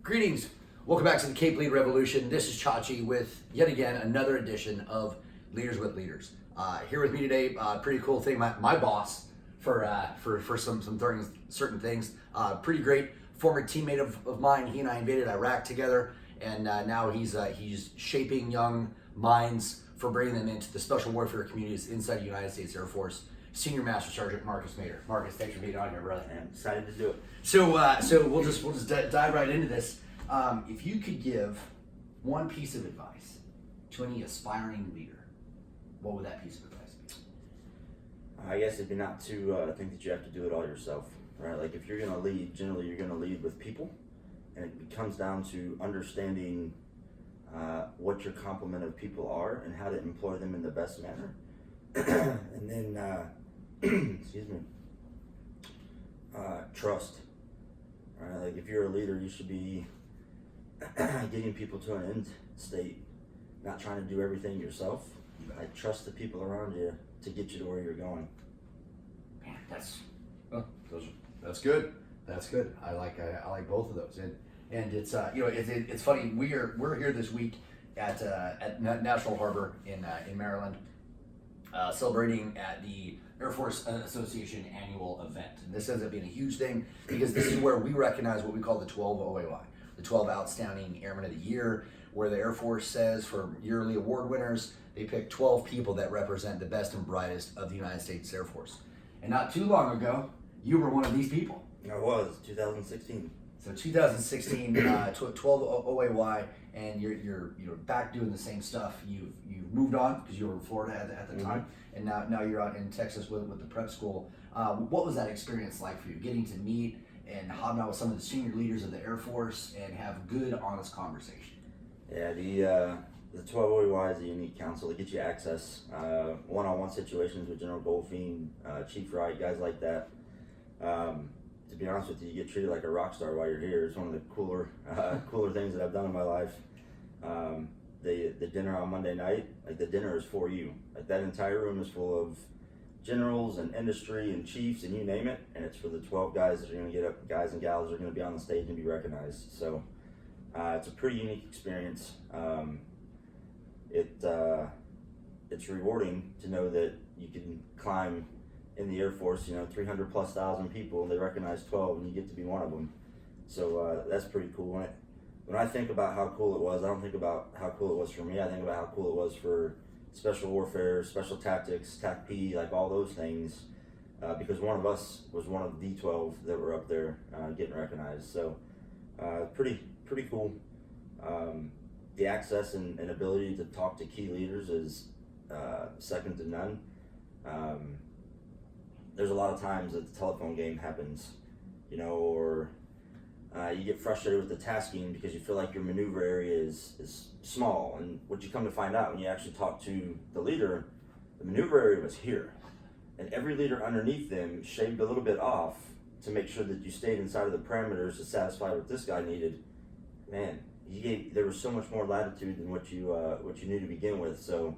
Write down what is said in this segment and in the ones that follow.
Greetings. Welcome back to the Cape Lead Revolution. This is Chachi with yet again another edition of Leaders with Leaders. Here with me today, pretty cool thing. My boss for some certain things. Pretty great former teammate of mine. He and I invaded Iraq together, and now he's shaping young minds for bringing them into the special warfare communities inside the United States Air Force. Senior Master Sergeant Marcus Mader. Marcus, thanks for being on here, brother. I'm excited to do it. So we'll just dive right into this. If you could give one piece of advice to any aspiring leader, what would that piece of advice be? I guess it'd be not to think that you have to do it all yourself, right? Like if you're going to lead, generally you're going to lead with people, and it comes down to understanding what your complement of people are and how to employ them in the best manner. And then, excuse me, trust. Right? Like if you're a leader, you should be getting people to an end state, not trying to do everything yourself. I trust the people around you to get you to where you're going. Man, that's good. That's good. I like both of those, and it's it's funny. We're here this week at National Harbor in Maryland, celebrating at the Air Force Association annual event. And this ends up being a huge thing because this is where we recognize what we call the 12 OAY, the 12 Outstanding Airmen of the Year, where the Air Force says for yearly award winners, they pick 12 people that represent the best and brightest of the United States Air Force. And not too long ago, you were one of these people. I was, 2016. So 2016, 12 OAY, and you're back doing the same stuff. You've moved on because you were in Florida at the time, and now you're out in Texas with the prep school. What was that experience like for you, getting to meet and hobnob with some of the senior leaders of the Air Force and have good, honest conversation? Yeah, the 12 OAY is a unique council. They get you access, one-on-one situations with General Goldfein, Chief Wright, guys like that. To be honest with you, you get treated like a rock star while you're here. It's one of the cooler things that I've done in my life. The dinner on Monday night, like the dinner is for you. Like that entire room is full of generals and industry and chiefs and you name it, and it's for the 12 guys that are going to get up, guys and gals that are going to be on the stage and be recognized. So it's a pretty unique experience. It's rewarding to know that you can climb in the Air Force, 300,000+ people, they recognize 12 and you get to be one of them. So that's pretty cool. When I think about how cool it was, I don't think about how cool it was for me. I think about how cool it was for special warfare, special tactics, TACP, like all those things, because one of us was one of the 12 that were up there getting recognized. So pretty cool. The access and ability to talk to key leaders is second to none. There's a lot of times that the telephone game happens, or you get frustrated with the tasking because you feel like your maneuver area is small. And what you come to find out when you actually talk to the leader, the maneuver area was here. And every leader underneath them shaved a little bit off to make sure that you stayed inside of the parameters to satisfy what this guy needed. Man, there was so much more latitude than what you knew to begin with. So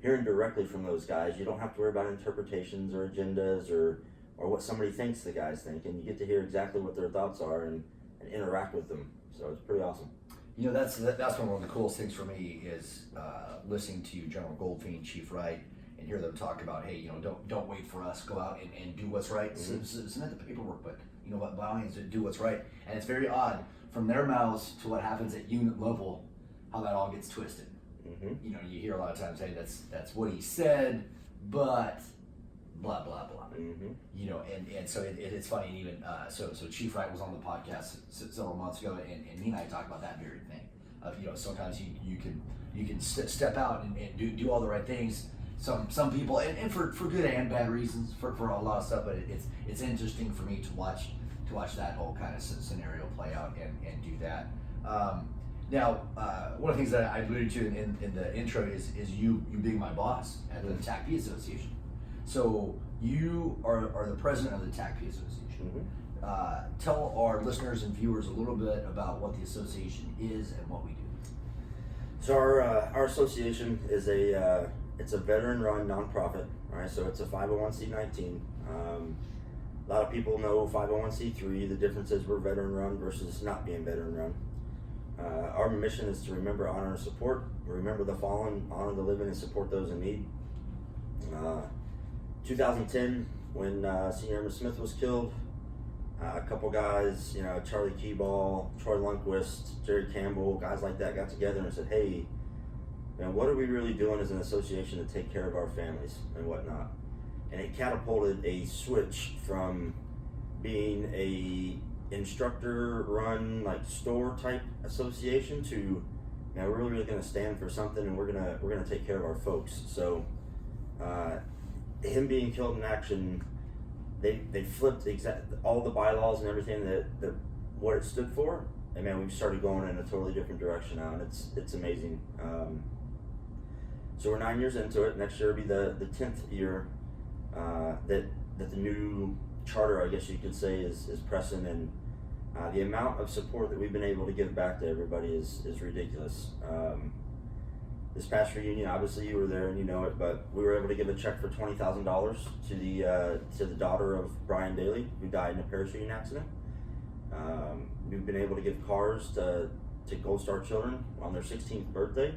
hearing directly from those guys, you don't have to worry about interpretations or agendas or what somebody thinks the guys think, and you get to hear exactly what their thoughts are and interact with them. So it's pretty awesome. That's one of the coolest things for me is listening to General Goldfein, Chief Wright, and hear them talk about, hey, don't wait for us, go out and do what's right. Mm-hmm. Submit the paperwork, but by all means, do what's right. And it's very odd from their mouths to what happens at unit level, how that all gets twisted. Mm-hmm. You hear a lot of times, hey, that's what he said, but blah blah blah. Mm-hmm. And so it's funny. And even so Chief Wright was on the podcast several months ago, and he and I talked about that very thing. Of sometimes you can step out and do all the right things. Some people, and for good and bad reasons, for a lot of stuff. But it's interesting for me to watch that whole kind of scenario play out and do that. Now, one of the things that I alluded to in the intro is you being my boss at the TACP Association. So you are the president of the TACP Association. Mm-hmm. Tell our listeners and viewers a little bit about what the association is and what we do. So our association is it's a veteran-run nonprofit, right? So it's a 501c19. A lot of people know 501c3. The difference is we're veteran-run versus not being veteran-run. Our mission is to remember, honor, and support. Remember the fallen, honor the living, and support those in need. 2010, when Senior Airman Smith was killed, a couple guys, Charlie Keyball, Troy Lundquist, Jerry Campbell, guys like that got together and said, hey, what are we really doing as an association to take care of our families and whatnot? And it catapulted a switch from being a instructor-run store type association to we're really going to stand for something, and we're gonna take care of our folks. So him being killed in action, they flipped all the bylaws and everything that what it stood for, and man, we've started going in a totally different direction now, and it's amazing. So we're 9 years into it. Next year will be the 10th year that the new charter, I guess you could say, is pressing, and the amount of support that we've been able to give back to everybody is ridiculous. This past reunion, obviously you were there and you know it, but we were able to give a check for $20,000 to the daughter of Brian Daly, who died in a parachuting accident. We've been able to give cars to Gold Star children on their 16th birthday.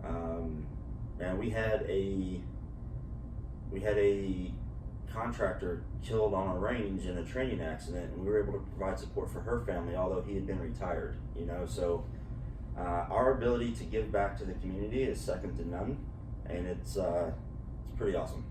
And we had a contractor killed on a range in a training accident, and we were able to provide support for her family, although he had been retired. So our ability to give back to the community is second to none, and it's pretty awesome.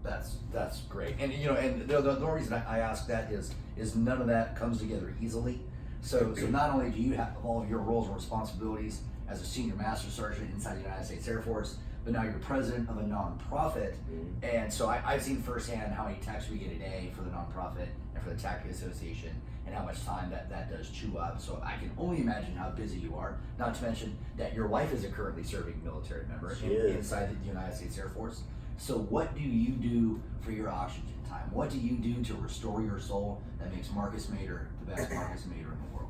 That's great, and and the reason I ask that is none of that comes together easily. So not only do you have all of your roles and responsibilities as a senior master sergeant inside the United States Air Force, but now you're president of a nonprofit, and so I've seen firsthand how many texts we get a day for the nonprofit and for the TACP Association, and how much time that does chew up. So I can only imagine how busy you are. Not to mention that your wife is a currently serving military member inside the United States Air Force. So what do you do for your oxygen time? What do you do to restore your soul that makes Marcus Mader the best Marcus Mader in the world?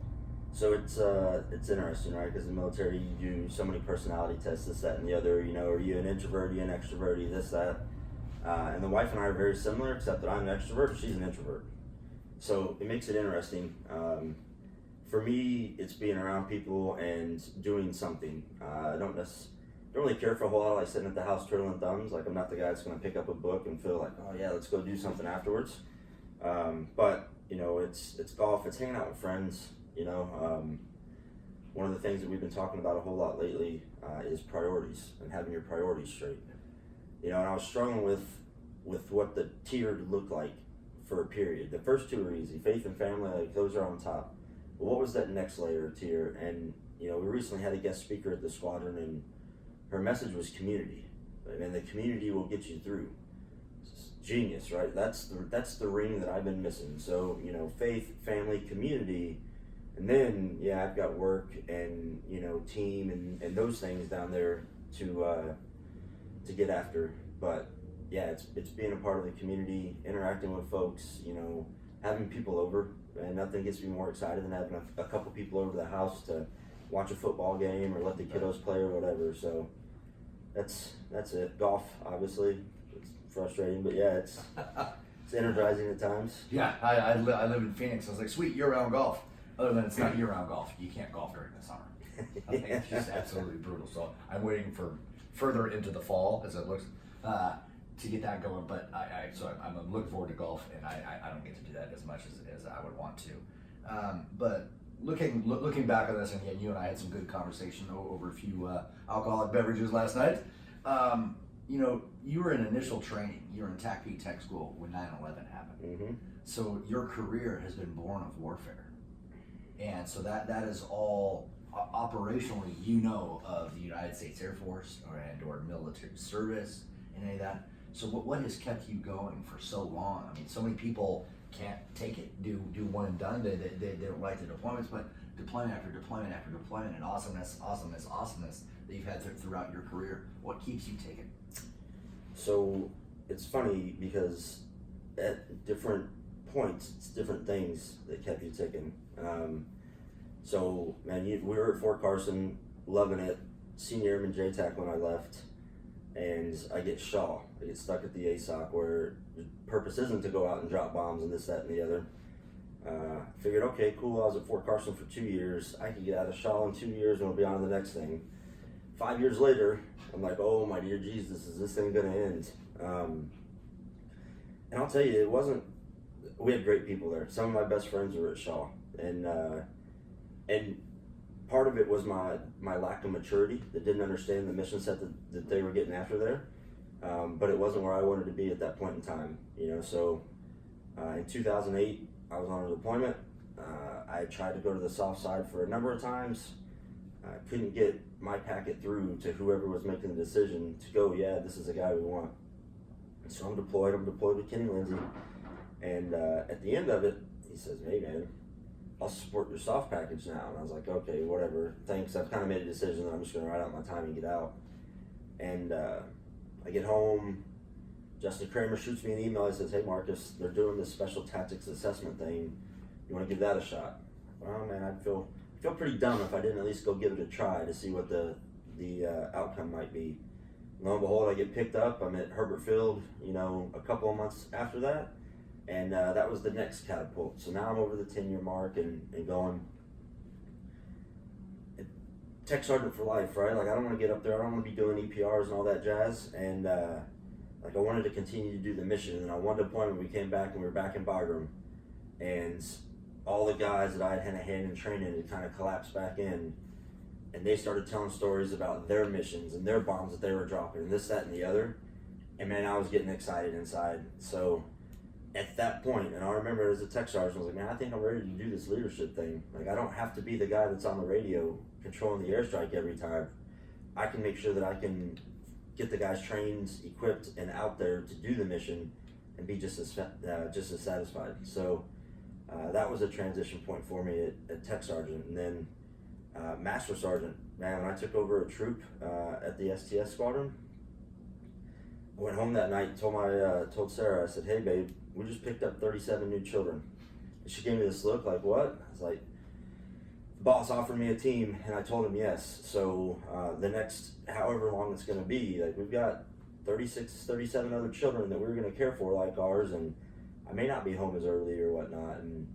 So it's interesting, right? Because in the military, you do so many personality tests, this, that, and the other. Are you an introvert? Are you an extrovert? Are you this, that? And the wife and I are very similar, except that I'm an extrovert, she's an introvert. So it makes it interesting. For me, it's being around people and doing something. I don't really care for a whole lot, like sitting at the house twiddling thumbs. Like, I'm not the guy that's going to pick up a book and feel like, oh yeah, let's go do something afterwards. But it's golf, it's hanging out with friends. One of the things that we've been talking about a whole lot lately is priorities and having your priorities straight. And I was struggling with what the tier looked like for a period. The first two are easy, faith and family, like those are on top. But what was that next layer of tier? And we recently had a guest speaker at the squadron, and her message was community, and the community will get you through. It's genius, right? That's the ring that I've been missing. So faith, family, community. And then, I've got work and, team and those things down there to get after. But it's being a part of the community, interacting with folks, having people over, and nothing gets me more excited than having a couple people over to the house to watch a football game or let the kiddos play or whatever. So that's it. Golf, obviously, it's frustrating, but it's energizing at times. Yeah, I live in Phoenix. I was like, sweet, year-round golf. Other than it's not year-round golf, you can't golf during the summer. I think it's just absolutely brutal. So I'm waiting for further into the fall, as it looks, to get that going. But I'm looking forward to golf, and I don't get to do that as much as I would want to. But looking back on this, and again, you and I had some good conversation over a few alcoholic beverages last night. You were in initial training. You were in TACP Tech School when 9/11 happened. Mm-hmm. So your career has been born of warfare. And so that is all operationally, of the United States Air Force or military service and any of that. So what has kept you going for so long? I mean, so many people can't take it, do one and done. They don't like the deployments, but deployment after deployment after deployment, and awesomeness that you've had throughout your career. What keeps you taking? So it's funny because at different points, it's different things that kept you ticking. We were at Fort Carson, loving it, Senior Airman JTAC when I left, and I get Shaw. I get stuck at the ASOC where the purpose isn't to go out and drop bombs and this, that, and the other. Figured, okay, cool, I was at Fort Carson for 2 years. I could get out of Shaw in 2 years and we'll be on to the next thing. 5 years later, I'm like, oh my dear Jesus, is this thing gonna end? And I'll tell you, we had great people there. Some of my best friends were at Shaw. And part of it was my lack of maturity, that didn't understand the mission set that they were getting after there. But it wasn't where I wanted to be at that point in time, so in 2008, I was on a deployment. I tried to go to the soft side for a number of times. I couldn't get my packet through to whoever was making the decision to go, yeah, this is the guy we want. And so I'm deployed with Kenny Lindsay. And at the end of it, he says, hey man, I'll support your soft package now. And I was like, okay, whatever, thanks. I've kind of made a decision that I'm just gonna ride out my time and get out. And I get home, Justin Kramer shoots me an email. He says, hey Marcus, they're doing this special tactics assessment thing. You wanna give that a shot? Well man, I'd feel pretty dumb if I didn't at least go give it a try to see what the outcome might be. Lo and behold, I get picked up. I'm at Herbert Field, a couple of months after that. And that was the next catapult. So now I'm over the 10-year mark and going. Tech sergeant for life, right? Like I don't want to get up there. I don't want to be doing EPRs and all that jazz. And I wanted to continue to do the mission. And on one deployment, we came back and we were back in Bagram. And all the guys that I had a hand in training had kind of collapsed back in. And they started telling stories about their missions and their bombs that they were dropping, and this, that, and the other. And man, I was getting excited inside. So at that point, and I remember as a tech sergeant, I was like, man, I think I'm ready to do this leadership thing. Like, I don't have to be the guy that's on the radio controlling the airstrike every time. I can make sure that I can get the guys trained, equipped, and out there to do the mission and be just as satisfied. So that was a transition point for me at tech sergeant. And then master sergeant, man, when I took over a troop at the STS squadron, I went home that night and told Sarah, I said, hey babe, we just picked up 37 new children. And she gave me this look like, what? I was like, the boss offered me a team, and I told him yes. So the next however long it's gonna be, like we've got 36, 37 other children that we're gonna care for like ours, and I may not be home as early or whatnot. And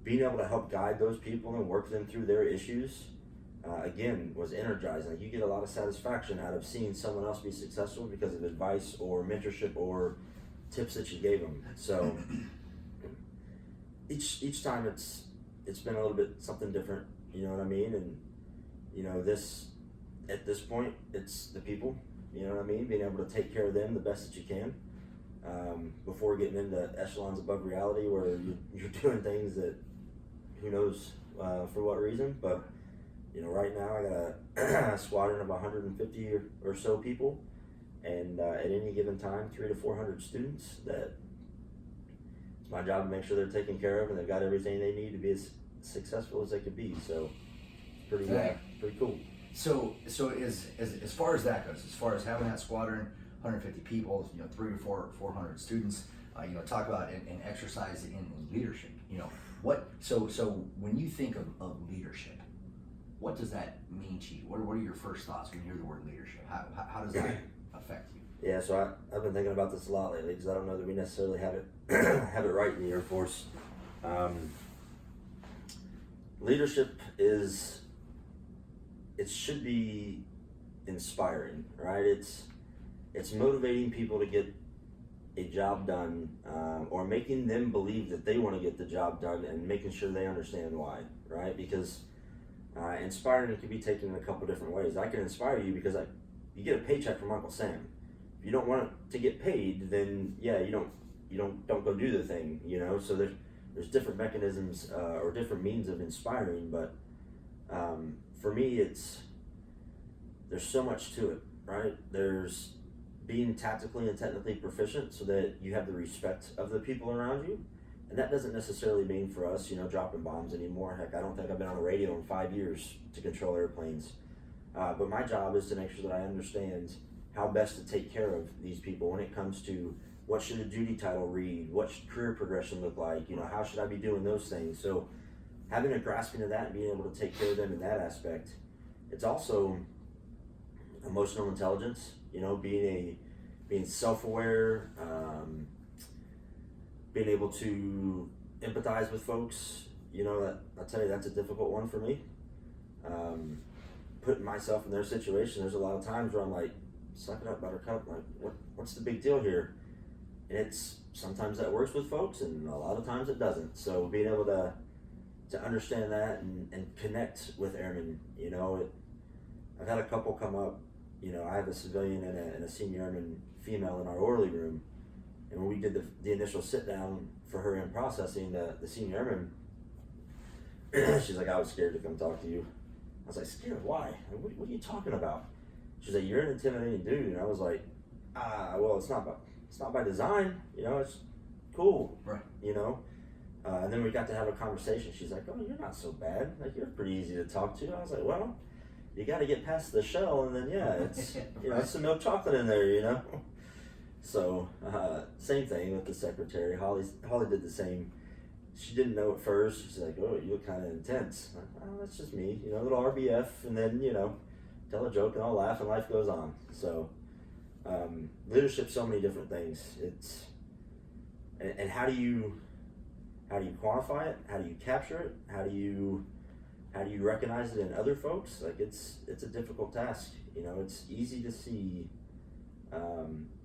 being able to help guide those people and work them through their issues, again, was energizing. Like you get a lot of satisfaction out of seeing someone else be successful because of advice or mentorship or tips that you gave them. So each time it's been a little bit something different, you know what I mean? And at this point, it's the people, you know what I mean? Being able to take care of them the best that you can, before getting into echelons above reality where you're doing things that who knows for what reason. But right now I got a squadron of 150 or so people, and at any given time 300 to 400 students that it's my job to make sure they're taken care of and they've got everything they need to be as successful as they could be. So pretty cool. So as far as that goes, as far as having that squadron, 150 people, 300 or 400 students, talk about an exercise in leadership. So when you think of leadership, what does that mean to you? What are your first thoughts when you hear the word leadership? How does that affect you? Yeah, so I've been thinking about this a lot lately because I don't know that we necessarily have it have it right in the Air Force. Leadership it should be inspiring, right? It's motivating people to get a job done, or making them believe that they want to get the job done and making sure they understand why, right? Because inspiring can be taken in a couple different ways. I can inspire you because you get a paycheck from Uncle Sam. If you don't want to get paid, then yeah, you don't go do the thing, So there's different mechanisms or different means of inspiring, but for me, there's so much to it, right? There's being tactically and technically proficient so that you have the respect of the people around you. And that doesn't necessarily mean for us, dropping bombs anymore. Heck, I don't think I've been on the radio in 5 years to control airplanes. But my job is to make sure that I understand how best to take care of these people when it comes to what should a duty title read, what should career progression look like, how should I be doing those things. So having a grasping of that and being able to take care of them in that aspect. It's also emotional intelligence, being self-aware, being able to empathize with folks. You know, that I tell you, that's a difficult one for me. Putting myself in their situation, there's a lot of times where I'm like, suck it up, buttercup, like what's the big deal here? And it's sometimes that works with folks and a lot of times it doesn't. So being able to understand that and connect with airmen, you know, I've had a couple come up, you know, I have a civilian and a senior airman female in our orderly room, and when we did the initial sit down for her in processing, the senior airman, she's like, I was scared to come talk to you. I was like, scared? Why? Like, what are you talking about? She's like, you're an intimidating dude. And I was like, well, it's not by design, you know, it's cool, right? You know. And then we got to have a conversation. She's like, oh, you're not so bad. Like, you're pretty easy to talk to. I was like, well, you got to get past the shell, and then it's you know, it's some milk chocolate in there, you know. So same thing with the secretary. Holly did the same. She didn't know at first. She's like, oh, you look kind of intense. I'm like, oh, that's just me, you know, a little RBF, and then, you know, tell a joke and I'll laugh and life goes on. So leadership's so many different things. It's and how do you quantify it? How do you capture it? How do you recognize it in other folks? Like it's a difficult task. You know, it's easy to see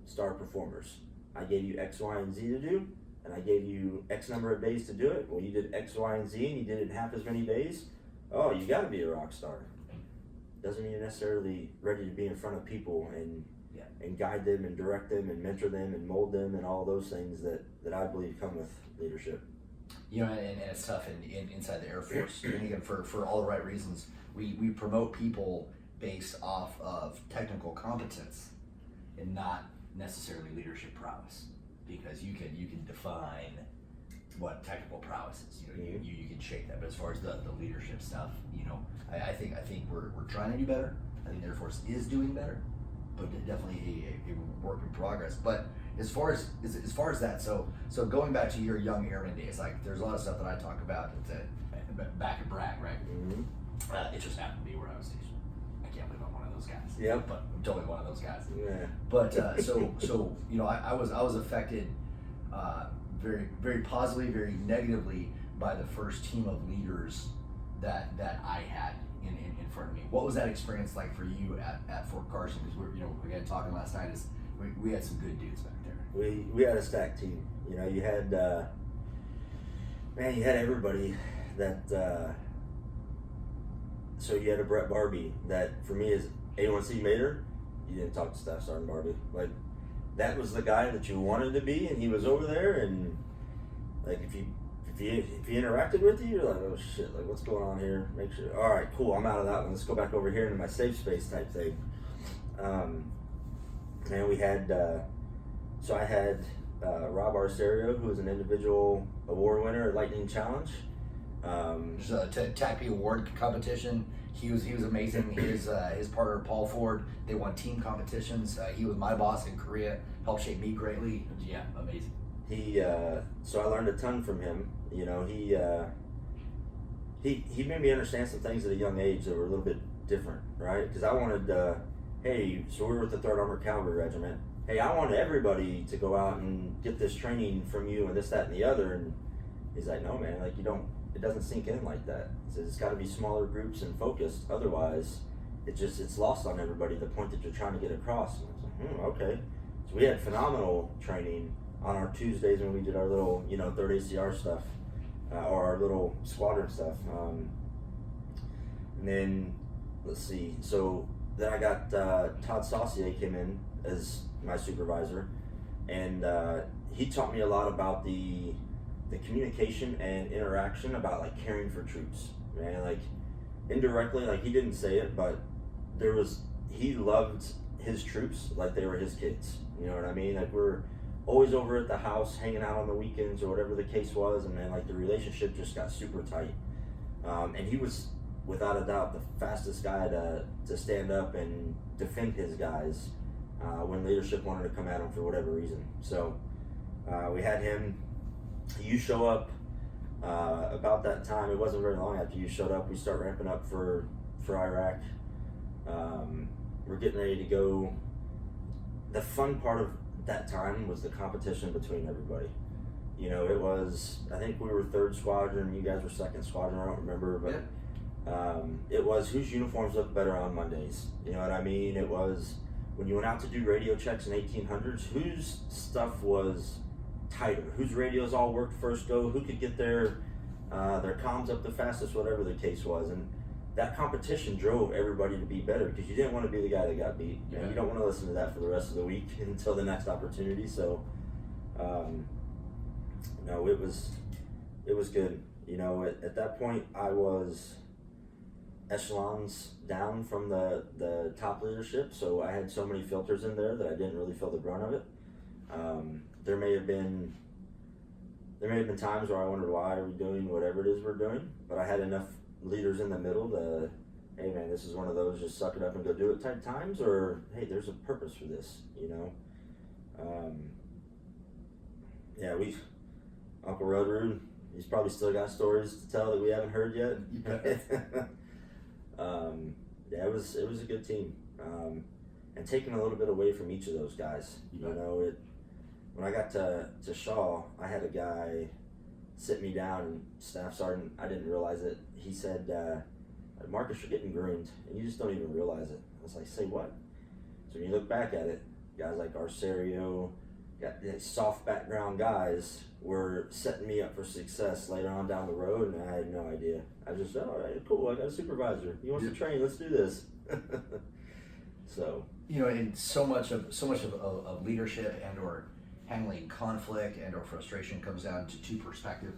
star performers. I gave you X, Y, and Z to do, and I gave you X number of days to do it. Well, you did X, Y, and Z, and you did it in half as many days. Oh, you got to be a rock star. Doesn't mean you're necessarily ready to be in front of people and guide them and direct them and mentor them and mold them and all those things that I believe come with leadership. You know, and it's tough inside the Air Force. And again, for all the right reasons, we promote people based off of technical competence and not necessarily leadership prowess, because you can define what technical prowess is. You know, you can shape that. But as far as the leadership stuff, you know, I think we're trying to do better. I think the Air Force is doing better, but definitely a work in progress. But as far as that, so going back to your young airman days, like there's a lot of stuff that I talk about back and brag, right? Mm-hmm. It just happened to be where I was stationed. I can't believe I'm one of those guys. Yep. But I'm totally one of those guys. Yeah. But so you know, I was affected very, very positively, very negatively by the first team of leaders that I had in front of me. What was that experience like for you at Fort Carson? Because we had talking last night. We had some good dudes back there. We had a stacked team. You know, you had you had everybody that. So you had a Brett Barbie that for me is A1C Mader. You didn't talk to Staff Sergeant Barbie. Like that was the guy that you wanted to be, and he was over there. And like if he interacted with you, you're like, oh shit, like what's going on here? Make sure. All right, cool. I'm out of that one. Let's go back over here into my safe space type thing. And we had, so I had Rob Arcerio, who was an individual award winner at Lightning Challenge. There's a TACP award competition. He was amazing. His partner Paul Ford, they won team competitions. He was my boss in Korea, helped shape me greatly. Yeah, amazing. So I learned a ton from him. You know, he made me understand some things at a young age that were a little bit different, right? Because I wanted, hey, so we were with the 3rd Armored Cavalry Regiment. Hey, I want everybody to go out and get this training from you and this, that, and the other. And he's like, no, man, like it doesn't sink in like that. He says it's got to be smaller groups and focused. Otherwise, it's lost on everybody, the point that you're trying to get across. And I was like, okay. So we had phenomenal training on our Tuesdays when we did our little, 3rd ACR stuff, or our little squadron stuff. And then, let's see, so then I got Todd Saucier came in as my supervisor, and he taught me a lot about the communication and interaction about like caring for troops, man. Like indirectly, like he didn't say it, but he loved his troops like they were his kids. You know what I mean? Like we're always over at the house hanging out on the weekends or whatever the case was, and then like the relationship just got super tight. And he was without a doubt the fastest guy to stand up and defend his guys when leadership wanted to come at him for whatever reason. So we had him. You show up about that time. It wasn't very long after you showed up. We start ramping up for Iraq. We're getting ready to go. The fun part of that time was the competition between everybody. You know, it was, I think we were 3rd squadron, you guys were 2nd squadron, I don't remember, but it was whose uniforms look better on Mondays. You know what I mean? It was when you went out to do radio checks in 1800s, whose stuff was tighter, whose radios all worked first go, who could get their comms up the fastest, whatever the case was. And that competition drove everybody to be better, because you didn't want to be the guy that got beat. You know, you don't want to listen to that for the rest of the week until the next opportunity. So no, it was good. You know, at that point I was echelons down from the top leadership, so I had so many filters in there that I didn't really feel the brunt of it. There may have been times where I wondered, why are we doing whatever it is we're doing, but I had enough leaders in the middle to, hey man, this is one of those just suck it up and go do it type times, or hey, there's a purpose for this, you know. Uncle Road, he's probably still got stories to tell that we haven't heard yet. It was a good team, and taking a little bit away from each of those guys. You know, when I got to Shaw, I had a guy sit me down, and staff sergeant, I didn't realize it. He said, "Marcus, you're getting groomed, and you just don't even realize it." I was like, "Say what?" So when you look back at it, guys like Arcerio, got these soft background guys, were setting me up for success later on down the road, and I had no idea. I just, all right, cool, I got a supervisor. He wants to train, let's do this. So, you know, and so much of leadership and or handling conflict and or frustration comes down to perspective.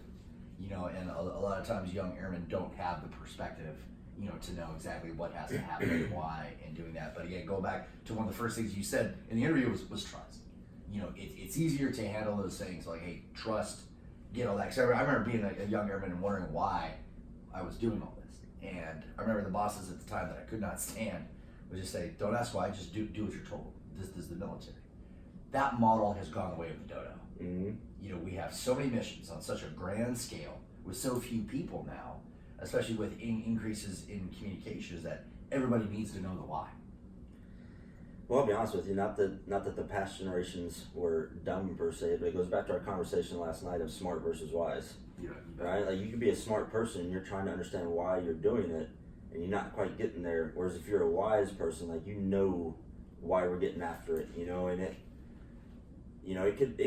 You know, and a lot of times young airmen don't have the perspective, you know, to know exactly what has to happen and why and doing that. But again, go back to one of the first things you said in the interview was trust. You know, it's easier to handle those things like, hey, trust, get all that. Because I remember being a young airman and wondering why I was doing all this. And I remember the bosses at the time that I could not stand would just say, don't ask why, just do what you're told. This is the military. That model has gone away with the dodo. Mm-hmm. You know, we have so many missions on such a grand scale with so few people now, especially with increases in communications, that everybody needs to know the why. Well, I'll be honest with you, not that the past generations were dumb per se, but it goes back to our conversation last night of smart versus wise. Yeah, right? Like, you can be a smart person, you're trying to understand why you're doing it, and you're not quite getting there. Whereas if you're a wise person, like, you know why we're getting after it, you know, and it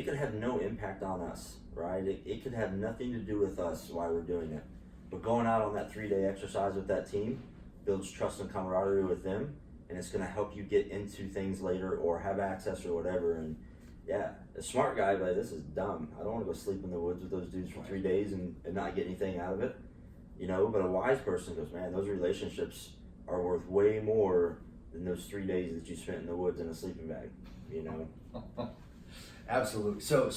could have no impact on us, right? It could have nothing to do with us why we're doing it. But going out on that 3-day exercise with that team builds trust and camaraderie with them, and it's going to help you get into things later or have access or whatever. And yeah, a smart guy, like, this is dumb. I don't want to go sleep in the woods with those dudes for 3 days and not get anything out of it, you know. But a wise person goes, man, those relationships are worth way more than those 3 days that you spent in the woods in a sleeping bag, you know. Absolutely. So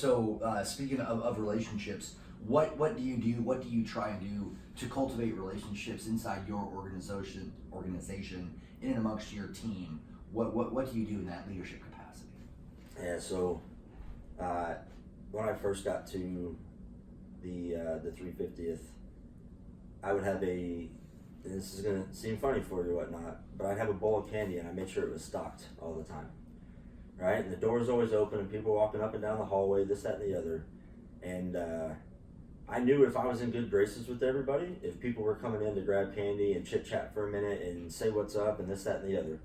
speaking of relationships, what do you do? What do you try and do to cultivate relationships inside your organization, in and amongst your team? What do you do in that leadership capacity? Yeah. So when I first got to the 350th, I would have and this is gonna seem funny for you or whatnot, but I'd have a bowl of candy and I made sure it was stocked all the time. Right? And the door's always open and people walking up and down the hallway, this, that, and the other. And I knew if I was in good graces with everybody, if people were coming in to grab candy and chit chat for a minute and say what's up and this, that, and the other,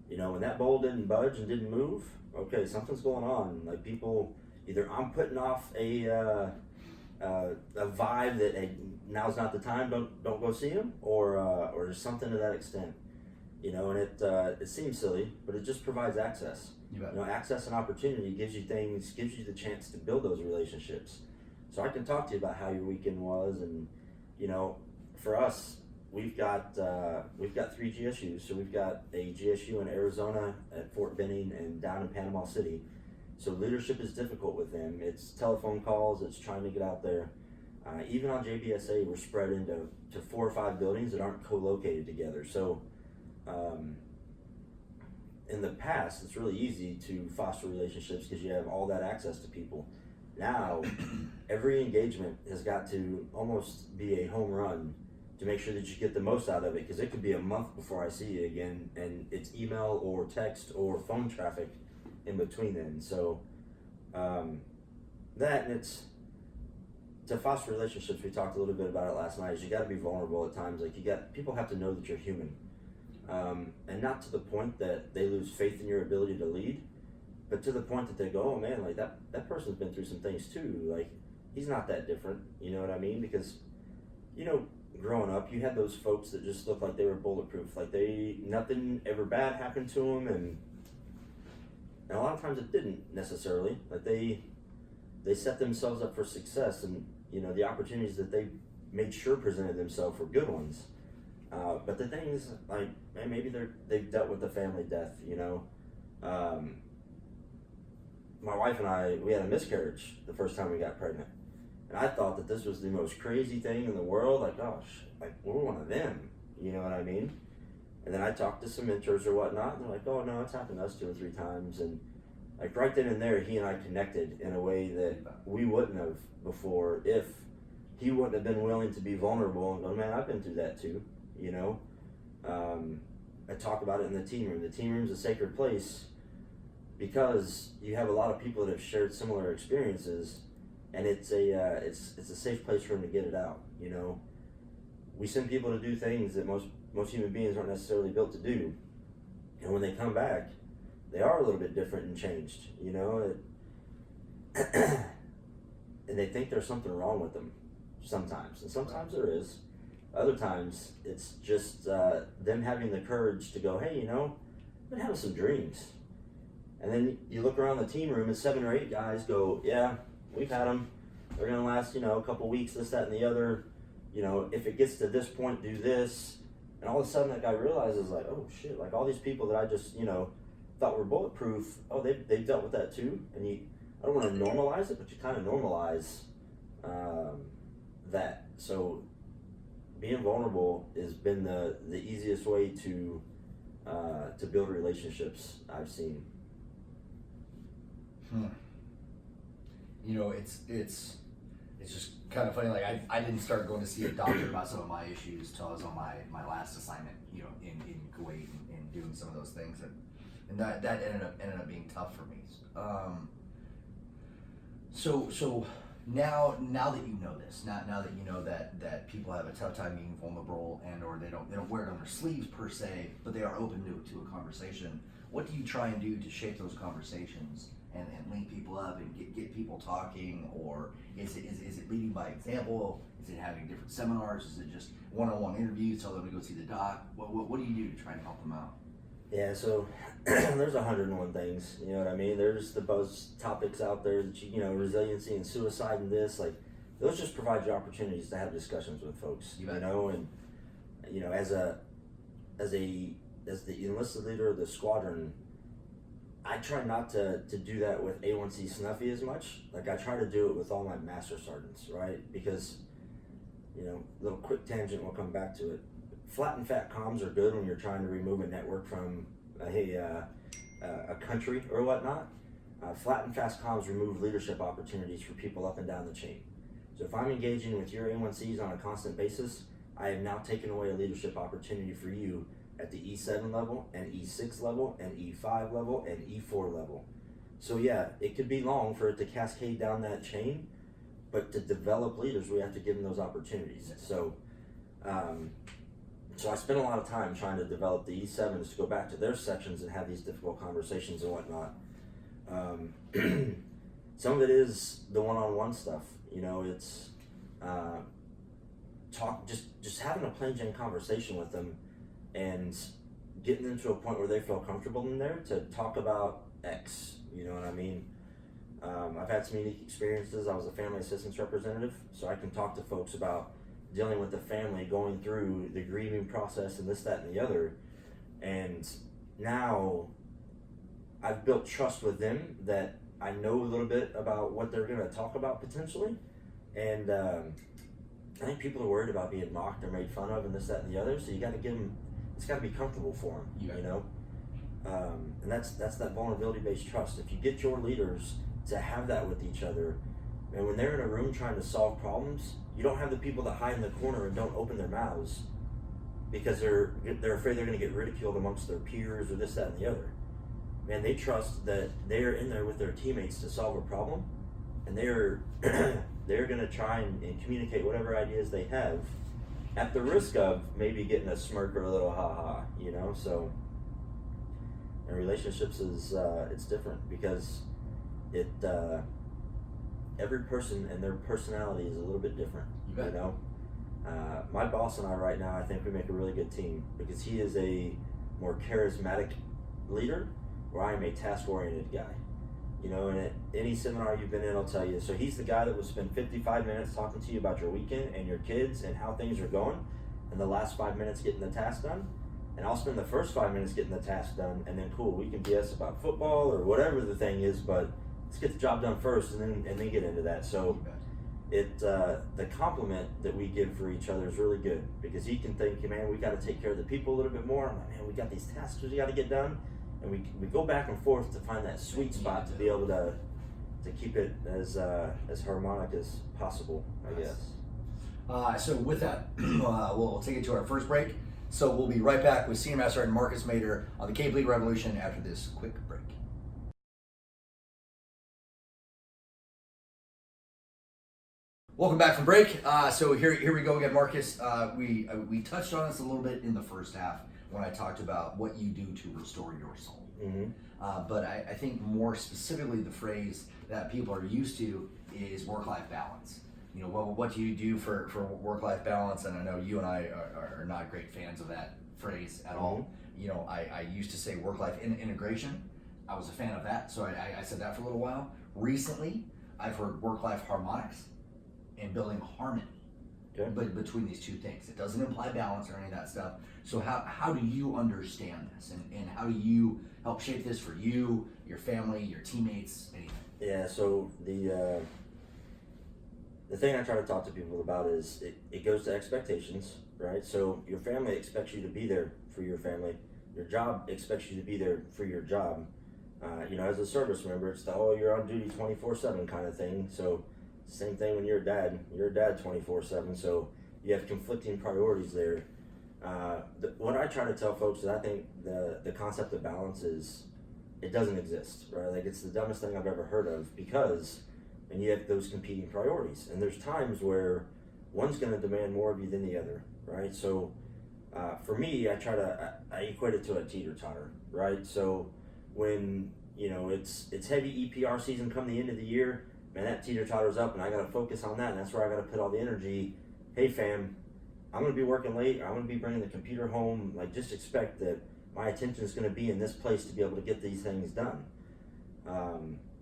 you know, when that bowl didn't budge and didn't move, okay, something's going on. Like, people, either I'm putting off a vibe that, hey, now's not the time, don't go see him, or there's something to that extent, you know. And it seems silly, but it just provides access. You know, access and opportunity gives you the chance to build those relationships. So I can talk to you about how your weekend was, and, you know, for us, we've got 3 GSUs. So we've got a GSU in Arizona at Fort Benning and down in Panama City. So leadership is difficult with them. It's telephone calls, it's trying to get out there. Even on JBSA, we're spread into 4 or 5 buildings that aren't co-located together. So in the past, it's really easy to foster relationships because you have all that access to people. Now, every engagement has got to almost be a home run to make sure that you get the most out of it, because it could be a month before I see you again, and it's email or text or phone traffic in between then. So that, and to foster relationships, we talked a little bit about it last night, is you got to be vulnerable at times. Like people have to know that you're human, and not to the point that they lose faith in your ability to lead, but to the point that they go, oh man, like that person's been through some things too. Like he's not that different. You know what I mean? Because, you know, growing up, you had those folks that just looked like they were bulletproof. Like nothing ever bad happened to them, and a lot of times it didn't necessarily. Like they set themselves up for success, and you know the opportunities that they made sure presented themselves were good ones. But the thing is, like, man, maybe they've dealt with the family death. You know, my wife and I, we had a miscarriage the first time we got pregnant, and I thought that this was the most crazy thing in the world. Like, gosh, like we're one of them. You know what I mean? And then I talked to some mentors or whatnot, and they're like, oh no, it's happened to us 2 or 3 times, and like right then and there, he and I connected in a way that we wouldn't have before if he wouldn't have been willing to be vulnerable and go, man, I've been through that too, you know? I talk about it in the team room. The team room's a sacred place because you have a lot of people that have shared similar experiences, and it's a safe place for them to get it out, you know? We send people to do things that most human beings aren't necessarily built to do, and when they come back, they are a little bit different and changed, you know, and they think there's something wrong with them sometimes, and sometimes there is. Other times it's just them having the courage to go, hey, you know, I've been having some dreams. And then you look around the team room and 7 or 8 guys go, yeah, we've had them. They're going to last, you know, a couple weeks, this, that, and the other. You know, if it gets to this point, do this. And all of a sudden that guy realizes, like, oh shit, like all these people that I just, you know, thought were bulletproof, oh, they've dealt with that too. And I don't want to normalize it, but you kind of normalize that. So being vulnerable has been the easiest way to build relationships I've seen. You know, it's just kind of funny. Like I didn't start going to see a doctor about some of my issues till I was on my last assignment, you know, in Kuwait and doing some of those things, and that ended up being tough for me. So now that you know this, now that you know that people have a tough time being vulnerable and or they don't wear it on their sleeves per se, but they are open to a conversation. What do you try and do to shape those conversations and link people up and get people talking? Or is it leading by example? Is it having different seminars? Is it just one-on-one interviews? Tell them to go see the doc? What do you do to try and help them out? Yeah, so there's 101 things, you know what I mean? There's the buzz topics out there that you know, resiliency and suicide and this, like those just provide you opportunities to have discussions with folks, you know, and you know, as the enlisted leader of the squadron, I try not to do that with A1C Snuffy as much. Like I try to do it with all my master sergeants, right? Because, you know, little quick tangent, we'll come back to it. Flat and fat comms are good when you're trying to remove a network from a country or whatnot. Flat and fast comms remove leadership opportunities for people up and down the chain. So if I'm engaging with your A1Cs on a constant basis, I have now taken away a leadership opportunity for you at the E7 level and E6 level and E5 level and E4 level. So yeah, it could be long for it to cascade down that chain, but to develop leaders, we have to give them those opportunities. So I spent a lot of time trying to develop the E7s to go back to their sections and have these difficult conversations and whatnot. Some of it is the one-on-one stuff. You know, it's just having a plain Jane conversation with them and getting them to a point where they feel comfortable in there to talk about X. You know what I mean? I've had some unique experiences. I was a family assistance representative, so I can talk to folks about dealing with the family, going through the grieving process and this, that, and the other. And now I've built trust with them that I know a little bit about what they're going to talk about potentially. And I think people are worried about being mocked or made fun of and this, that, and the other. So you got to give them, it's got to be comfortable for them, you know? And that's that vulnerability-based trust. If you get your leaders to have that with each other, and when they're in a room trying to solve problems, you don't have the people that hide in the corner and don't open their mouths because they're afraid they're going to get ridiculed amongst their peers or this, that, and the other. Man, they trust that they're in there with their teammates to solve a problem, and they're they're going to try and communicate whatever ideas they have, at the risk of maybe getting a smirk or a little ha-ha, you know. So in relationships is it's different because it every person and their personality is a little bit different, you know. My boss and I right now, I think we make a really good team because he is a more charismatic leader, where I am a task-oriented guy. You know, and at any seminar you've been in, I'll tell you. So he's the guy that will spend 55 minutes talking to you about your weekend and your kids and how things are going, and the last 5 minutes getting the task done. And I'll spend the first 5 minutes getting the task done, and then cool, we can BS about football or whatever the thing is, but let's get the job done first, and then get into that. So the compliment that we give for each other is really good because he can think, man, we got to take care of the people a little bit more. I'm like, man, we got these tasks we got to get done. And we go back and forth to find that sweet spot to be able to keep it as harmonic as possible, I guess. So with that, we'll take it to our first break. So we'll be right back with Senior Master Sergeant Marcus Mader on the Cape League Revolution after this quick break. Welcome back from break. So here we go again, Marcus. We touched on this a little bit in the first half when I talked about what you do to restore your soul. Mm-hmm. But I think more specifically the phrase that people are used to is work-life balance. You know, what do you do for work-life balance? And I know you and I are not great fans of that phrase at all. You know, I used to say work-life integration. I was a fan of that, so I said that for a little while. Recently, I've heard work-life harmonics and building harmony. Okay. But between these two things, it doesn't imply balance or any of that stuff. So how do you understand this, and how do you help shape this for you, your family, your teammates, anything? Yeah. So the thing I try to talk to people about is it goes to expectations, right? So your family expects you to be there for your family. Your job expects you to be there for your job. You know, as a service member, it's the you're on duty 24/7 kind of thing. So same thing when you're a dad. You're a dad 24/7. So you have conflicting priorities there. What I try to tell folks is I think the concept of balance is it doesn't exist, right? Like it's the dumbest thing I've ever heard of because and you have those competing priorities, and there's times where one's going to demand more of you than the other, right? So for me, I equate it to a teeter-totter, right? So when you know it's heavy EPR season come the end of the year, man, that teeter-totter's up, and I got to focus on that, and that's where I got to put all the energy. Hey fam, I'm going to be working late, I'm going to be bringing the computer home, like just expect that my attention is going to be in this place to be able to get these things done.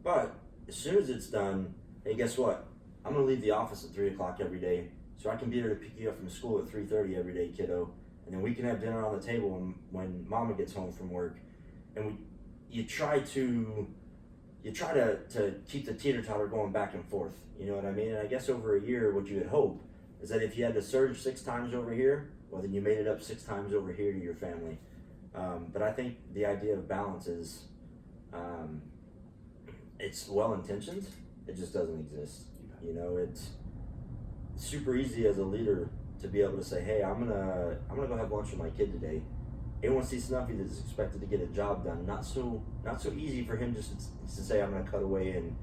But as soon as it's done, hey, guess what? I'm going to leave the office at 3 o'clock every day so I can be there to pick you up from school at 3:30 every day, kiddo. And then we can have dinner on the table when mama gets home from work. And you try to keep the teeter-totter going back and forth. You know what I mean? And I guess over a year, what you would hope is that if you had to surge 6 times over here, well, then you made it up 6 times over here to your family. But I think the idea of balance is, it's well-intentioned, it just doesn't exist. You know, it's super easy as a leader to be able to say, hey, I'm gonna go have lunch with my kid today. Anyone see Snuffy that's expected to get a job done, not so easy for him just to say, I'm gonna cut away and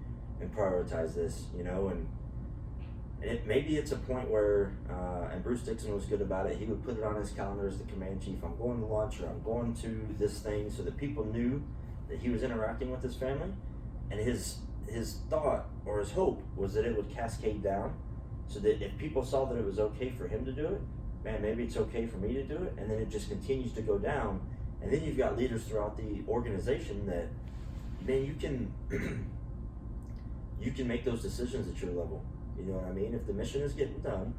prioritize this, you know, and maybe it's a point where, and Bruce Dixon was good about it, he would put it on his calendar as the command chief, I'm going to lunch or I'm going to this thing, so that people knew that he was interacting with his family, and his thought or his hope was that it would cascade down, so that if people saw that it was okay for him to do it, man, maybe it's okay for me to do it, and then it just continues to go down, and then you've got leaders throughout the organization that, man, you can make those decisions at your level. You know what I mean? If the mission is getting done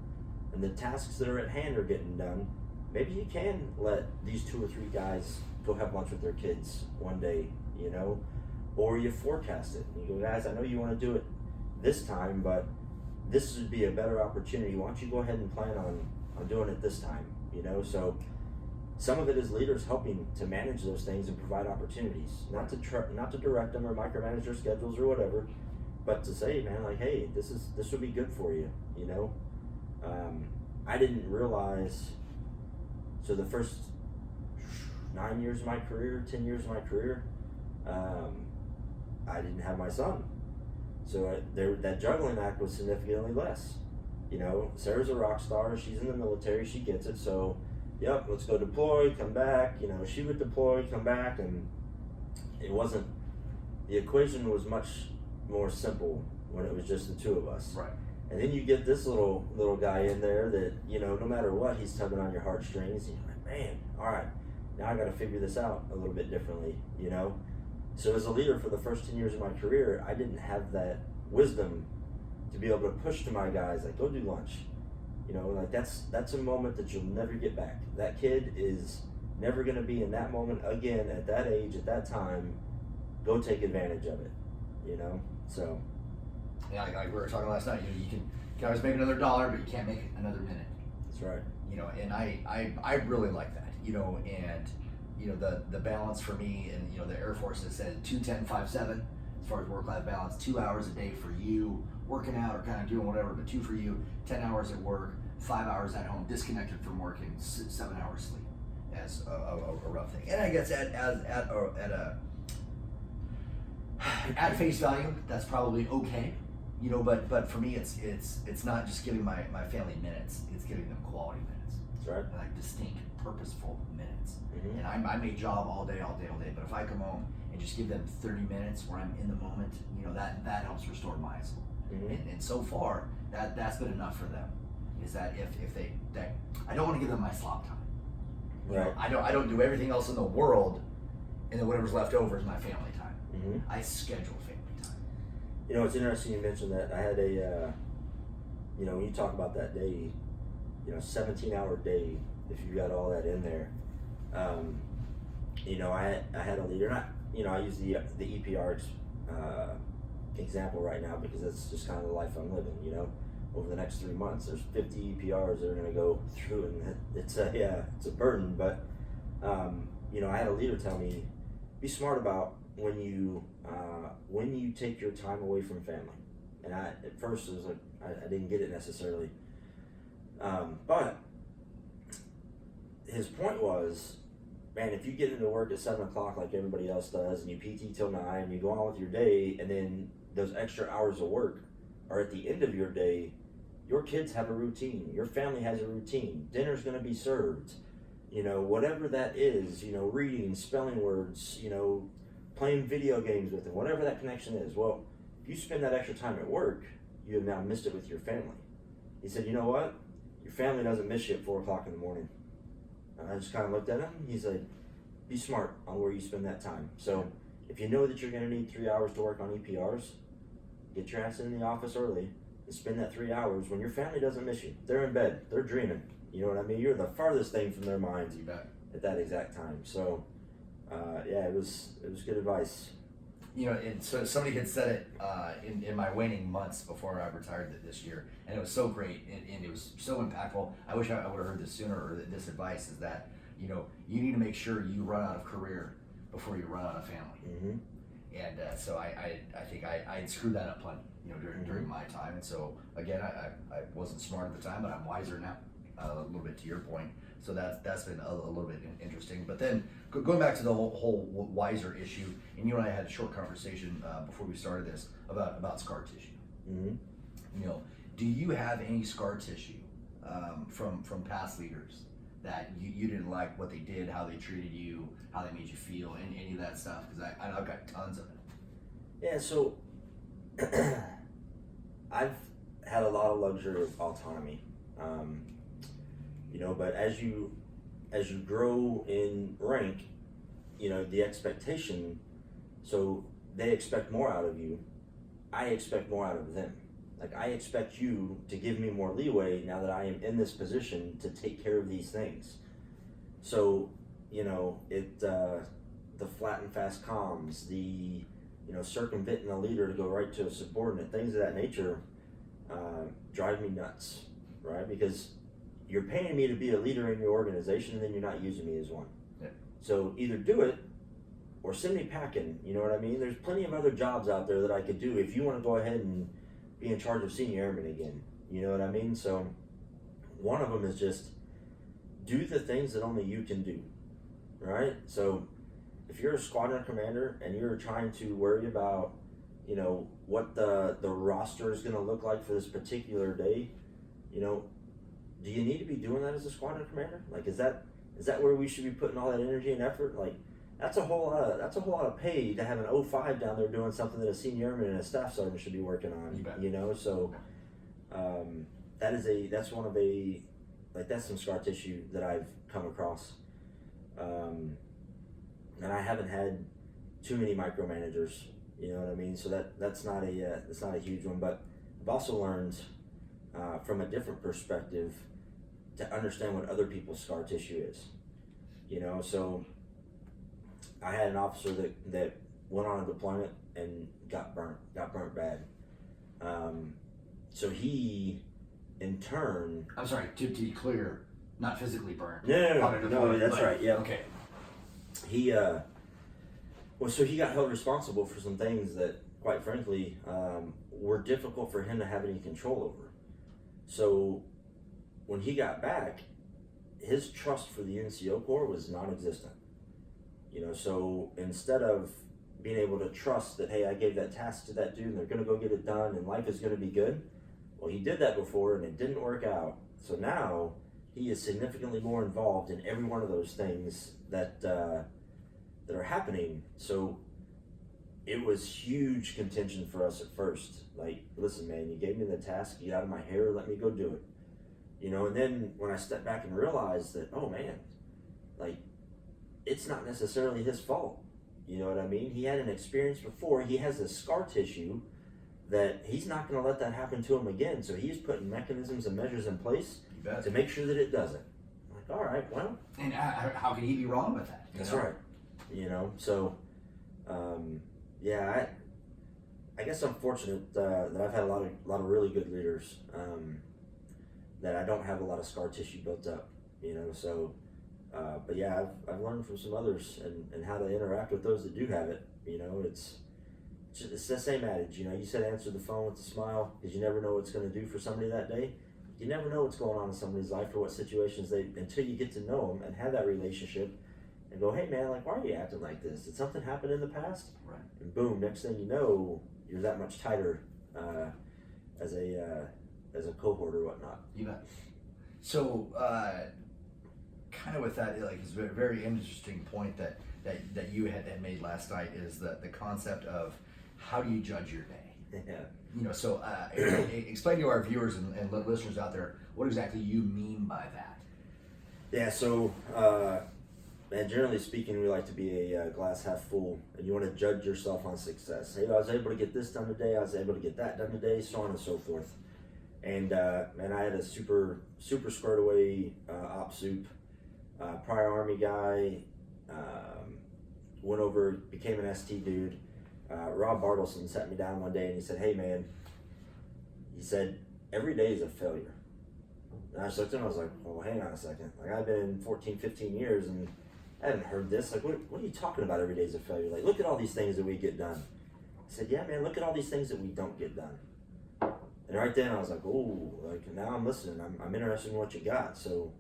and the tasks that are at hand are getting done, maybe you can let these 2 or 3 guys go have lunch with their kids one day, you know, or you forecast it. You go, guys, I know you want to do it this time, but this would be a better opportunity. Why don't you go ahead and plan on doing it this time, you know? So some of it is leaders helping to manage those things and provide opportunities, not to direct them or micromanage their schedules or whatever, but to say, man, like, hey, this would be good for you, you know? I didn't realize, so the first 9 years of my career, 10 years of my career, I didn't have my son. So that juggling act was significantly less. You know, Sarah's a rock star. She's in the military. She gets it. So, yep, let's go deploy, come back. You know, she would deploy, come back, and it wasn't. The equation was much more simple when it was just the two of us. Right. And then you get this little guy in there that, you know, no matter what, he's tugging on your heartstrings. And you're like, man, all right, now I got to figure this out a little bit differently. You know. So as a leader for the first 10 years of my career, I didn't have that wisdom to be able to push to my guys, like, go do lunch. You know, like that's a moment that you'll never get back. That kid is never going to be in that moment again at that age, at that time. Go take advantage of it, you know? So. Yeah, like we were talking last night, you know, you can always make another $1, but you can't make another minute. That's right. You know, and I really like that, you know, and, you know, the balance for me, and, you know, the Air Force has said 2-10-5-7 as far as work-life balance, 2 hours a day for you, working out or kind of doing whatever, but 2 for you, 10 hours at work, 5 hours at home, disconnected from work, and 7 hours sleep as a rough thing. And I guess at face value, that's probably okay, you know, but for me, it's not just giving my family minutes, it's giving them quality minutes. That's right. Like distinct, purposeful minutes. Mm-hmm. And I may job all day, but if I come home and just give them 30 minutes where I'm in the moment, you know, that helps restore my soul. Mm-hmm. And so far, that's been enough for them. Is that if they I don't want to give them my slop time. You Right. know, I don't do everything else in the world, and then whatever's left over is my family time. Mm-hmm. I schedule family time. You know, it's interesting you mentioned that. I had you know, when you talk about that day, you know, 17-hour day, if you got all that in there, you know, I had a leader, not, you know, I use the EPR example right now because that's just kind of the life I'm living, you know. Over the next 3 months, there's 50 EPRs that are going to go through, and it's a burden, but, you know, I had a leader tell me, be smart about when you take your time away from family. And at first it was like, I didn't get it necessarily. But his point was, man, if you get into work at 7 o'clock like everybody else does, and you PT till 9, you go on with your day, and then those extra hours of work are at the end of your day, your kids have a routine, your family has a routine, dinner's gonna be served, you know, whatever that is, you know, reading, spelling words, you know, playing video games with them, whatever that connection is. Well, if you spend that extra time at work, you have now missed it with your family. He said, you know what? Your family doesn't miss you at 4 o'clock in the morning. And I just kind of looked at him. He's like, be smart on where you spend that time. So if you know that you're going to need 3 hours to work on EPRs, get your ass in the office early and spend that 3 hours when your family doesn't miss you. They're in bed. They're dreaming. You know what I mean? You're the farthest thing from their minds at that exact time. So, yeah, it was good advice. You know, and so somebody had said it in my waning months before I retired this year, and it was so great, and it was so impactful. I wish I would have heard this sooner, or this advice is that, you know, you need to make sure you run out of career before you run out of family. Mm-hmm. And so I think I had screwed that up plenty, you know, during my time. And so again, I wasn't smart at the time, but I'm wiser now, a little bit to your point. So that's been a little bit interesting. But then going back to the whole wiser issue, and you and I had a short conversation before we started this about scar tissue. Mm-hmm. You know, do you have any scar tissue from past leaders that you didn't like what they did, how they treated you, how they made you feel, any of that stuff? Because I've got tons of it. Yeah, so I've had a lot of luxury of autonomy, you know, but as you grow in rank, you know, the expectation, so they expect more out of you, I expect more out of them. Like, I expect you to give me more leeway now that I am in this position to take care of these things. So, you know, the flat and fast comms, the, you know, circumventing a leader to go right to a subordinate, things of that nature drive me nuts, right? Because you're paying me to be a leader in your organization, and then you're not using me as one. Yeah. So either do it or send me packing, you know what I mean? There's plenty of other jobs out there that I could do if you want to go ahead and be in charge of senior airmen again, you know what I mean? So one of them is just do the things that only you can do, right? So if you're a squadron commander and you're trying to worry about you know, what the roster is going to look like for this particular day, you know, do you need to be doing that as a squadron commander? Like, is that where we should be putting all that energy and effort? Like, that's a whole lot of pay to have an 05 down there doing something that a senior airman and a staff sergeant should be working on. You know, so that's some scar tissue that I've come across, and I haven't had too many micromanagers. You know what I mean? So that's not a huge one. But I've also learned from a different perspective to understand what other people's scar tissue is. You know, so I had an officer that went on a deployment and got burnt bad. So he, in turn, I'm sorry, to be clear, not physically burnt. No, that's right. Yeah. Okay. He so he got held responsible for some things that, quite frankly, were difficult for him to have any control over. So when he got back, his trust for the NCO Corps was non-existent. You know, so instead of being able to trust that, hey, I gave that task to that dude and they're going to go get it done and life is going to be good, well, he did that before and it didn't work out. So now he is significantly more involved in every one of those things that are happening. So it was huge contention for us at first. Like, listen, man, you gave me the task, get out of my hair, let me go do it. You know, and then when I stepped back and realized that, oh man, like, it's not necessarily his fault. You know what I mean? He had an experience before. He has a scar tissue that he's not going to let that happen to him again. So he's putting mechanisms and measures in place to make sure that it doesn't. I'm like, all right, well. And how can he be wrong with that? That's right. You know, so, yeah, I guess I'm fortunate that I've had a lot of really good leaders that I don't have a lot of scar tissue built up. You know, so. But yeah, I've learned from some others and how to interact with those that do have it. You know, it's the same adage. You know, you said answer the phone with a smile because you never know what it's going to do for somebody that day. You never know what's going on in somebody's life or what situations until you get to know them and have that relationship and go, hey man, like, why are you acting like this? Did something happen in the past? Right. And boom, next thing you know, you're that much tighter as a cohort or whatnot. You bet. So. Kind of with that, like, it's a very interesting point that you had made last night is the concept of how do you judge your day? Yeah. You know, so explain to our viewers and listeners out there what exactly you mean by that. Yeah, so and generally speaking, we like to be a glass half full, and you want to judge yourself on success. Hey, I was able to get this done today. I was able to get that done today, so on and so forth. And man, I had a super squared away op soup. Prior Army guy, went over, became an ST dude. Rob Bartleson sat me down one day and he said, hey man, he said, every day is a failure. And I just looked at him, I was like, well, hang on a second. Like, I've been 14, 15 years and I haven't heard this. Like, what are you talking about every day is a failure? Like, look at all these things that we get done. I said, yeah man, look at all these things that we don't get done. And right then I was like, oh, like, now I'm listening. I'm interested in what you got. So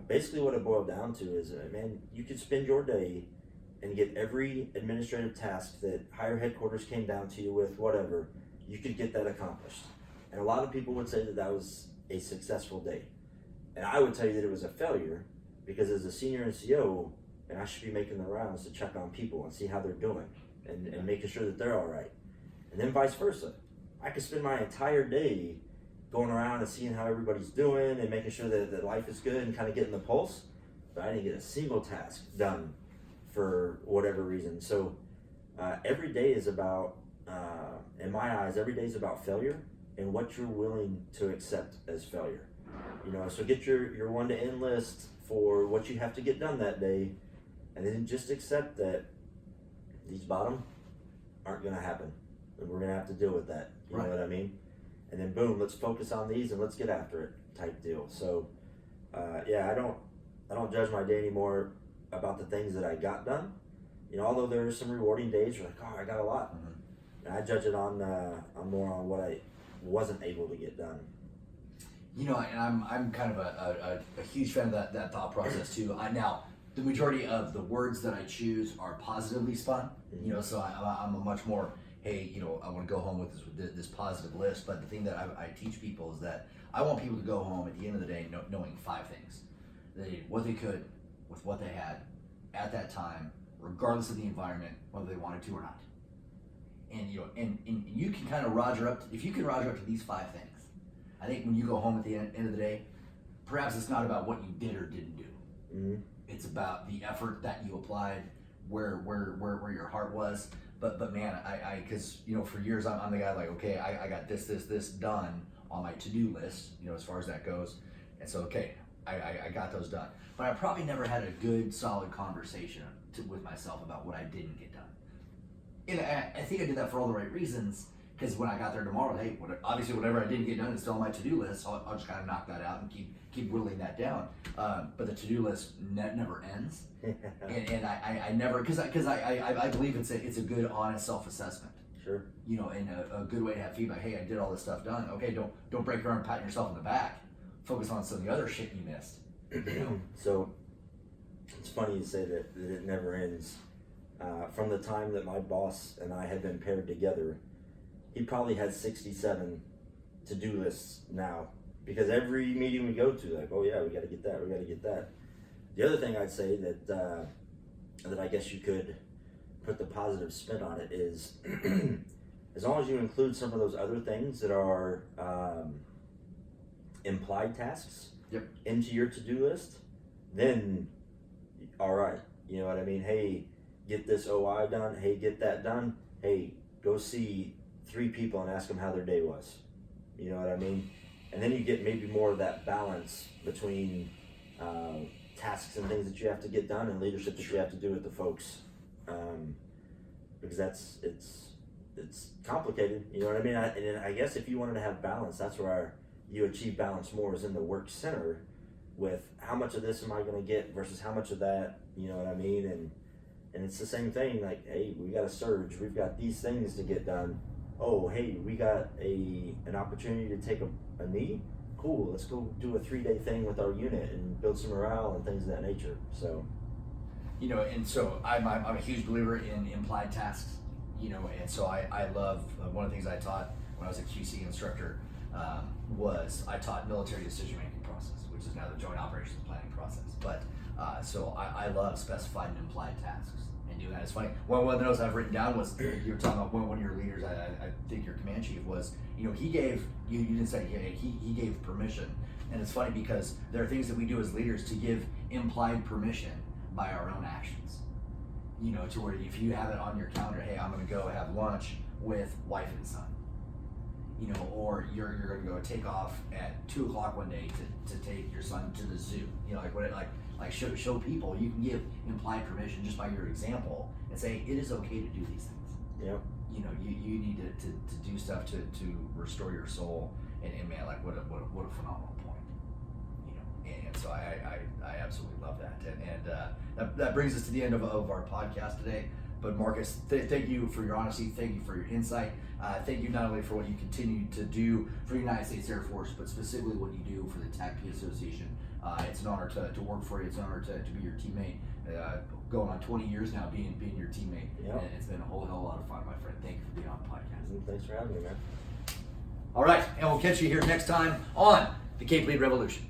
basically what it boiled down to is, man, you could spend your day and get every administrative task that higher headquarters came down to you with, whatever, you could get that accomplished. And a lot of people would say that was a successful day. And I would tell you that it was a failure because as a senior NCO, and I should be making the rounds to check on people and see how they're doing and making sure that they're all right. And then vice versa. I could spend my entire day going around and seeing how everybody's doing and making sure that life is good and kind of getting the pulse, but I didn't get a single task done for whatever reason. So every day is about, in my eyes, every day is about failure and what you're willing to accept as failure. You know, so get your 1 to N list for what you have to get done that day, and then just accept that these bottom aren't going to happen, and we're going to have to deal with that. You know what I mean? And then boom, let's focus on these and let's get after it type deal. So yeah, I don't judge my day anymore about the things that I got done. You know, although there are some rewarding days where like, oh, I got a lot. Mm-hmm. And I judge it on more on what I wasn't able to get done. You know, and I'm kind of a huge fan of that thought process too. Now, the majority of the words that I choose are positively spun. Mm-hmm. You know, so I'm a much more hey, I want to go home with this positive list. But the thing that I teach people is that I want people to go home at the end of the day knowing 5 things. They did what they could with what they had at that time, regardless of the environment, whether they wanted to or not. And and you can kind of roger up. If you can roger up to these 5 things, I think when you go home at the end of the day, perhaps it's not about what you did or didn't do. Mm-hmm. It's about the effort that you applied, where your heart was. But man, I because for years I'm the guy like, okay, I got this done on my to-do list, as far as that goes. And so, okay, I got those done. But I probably never had a good, solid conversation with myself about what I didn't get done. And I think I did that for all the right reasons, because when I got there tomorrow, hey, obviously whatever I didn't get done is still on my to-do list, so I'll just kind of knock that out and keep whittling that down. But the to-do list never ends. and I never, because I believe it's a good, honest self-assessment. Sure. And a good way to have feedback. Hey, I did all this stuff done. Okay, don't break your arm patting yourself in the back. Focus on some of the other shit you missed. So it's funny you say that it never ends. From the time that my boss and I had been paired together, he probably had 67 to-do lists now, because every meeting we go to, like, oh yeah, we got to get that. The other thing I'd say that I guess you could put the positive spin on it is, as long as you include some of those other things that are implied tasks into your to-do list, then all right, you know what I mean? Hey, get this OI done. Hey, get that done. Hey, go see 3 people and ask them how their day was. You know what I mean? And then you get maybe more of that balance between tasks and things that you have to get done and leadership that you have to do with the folks, because it's complicated. You know what I mean? And I guess if you wanted to have balance, that's where you achieve balance more, is in the work center, with how much of this am I going to get versus how much of that. You know what I mean? And it's the same thing. Like, hey, we got a surge. We've got these things to get done. Oh, hey, we got an opportunity to take a knee. Cool, let's go do a 3-day thing with our unit and build some morale and things of that nature. So, and so I'm a huge believer in implied tasks. And so I love one of the things I taught when I was a QC instructor was I taught military decision making process, which is now the joint operations planning process. But so I love specified and implied tasks and doing that. It's funny. One of the notes I've written down was, you were talking about one of your leaders, I think your command chief was, he gave, you didn't say he gave permission. And it's funny because there are things that we do as leaders to give implied permission by our own actions. To where if you have it on your calendar, hey, I'm going to go have lunch with wife and son. Or you're going to go take off at 2:00 one day to take your son to the zoo. Show people you can give implied permission just by your example and say it is okay to do these things. Yep. You need to do stuff to restore your soul, and man, like what a phenomenal point. And so I absolutely love that, and that brings us to the end of our podcast today. But Marcus, thank you for your honesty. Thank you for your insight. Thank you not only for what you continue to do for the United States Air Force, but specifically what you do for the TACP Association. It's an honor to work for you. It's an honor to be your teammate. Going on 20 years now being your teammate. Yep. And it's been a whole hell of a lot of fun, my friend. Thank you for being on the podcast. Thanks for having me, man. All right, and we'll catch you here next time on the Cape Lead Revolution.